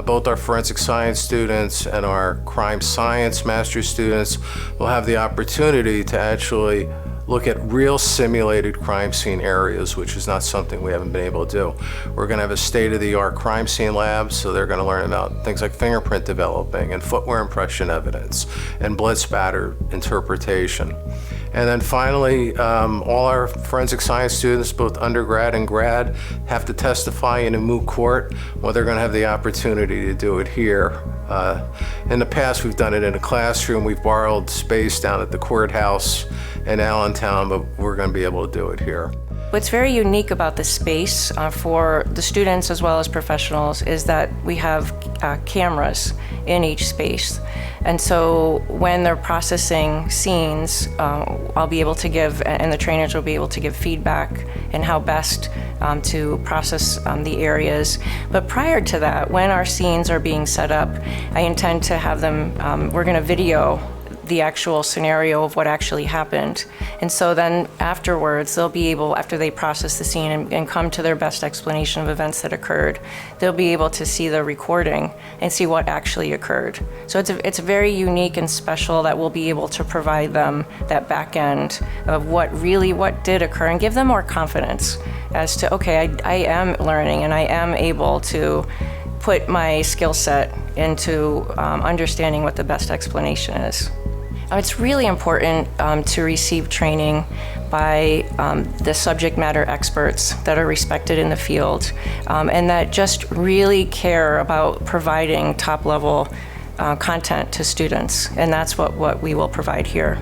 Both our forensic science students and our crime science master's students will have the opportunity to actually look at real simulated crime scene areas, which is not something we haven't been able to do. We're going to have a state-of-the-art crime scene lab, so they're going to learn about things like fingerprint developing and footwear impression evidence and blood spatter interpretation. And then finally, all our forensic science students, both undergrad and grad, have to testify in a moot court. Well, they're going to have the opportunity to do it here. In the past, we've done it in a classroom. We've borrowed space down at the courthouse in Allentown, but we're going to be able to do it here. What's very unique about the space for the students as well as professionals is that we have cameras in each space. And so when they're processing scenes, I'll be able to give, and the trainers will be able to give feedback and how best to process the areas. But prior to that, when our scenes are being set up, I intend to have them, we're going to video the actual scenario of what actually happened. And so then afterwards, they'll be able, after they process the scene and come to their best explanation of events that occurred, they'll be able to see the recording and see what actually occurred. So it's very unique and special that we'll be able to provide them that back end of what did occur and give them more confidence as to, okay, I am learning and I am able to put my skill set into understanding what the best explanation is. It's really important to receive training by the subject matter experts that are respected in the field and that just really care about providing top-level content to students, and that's what we will provide here.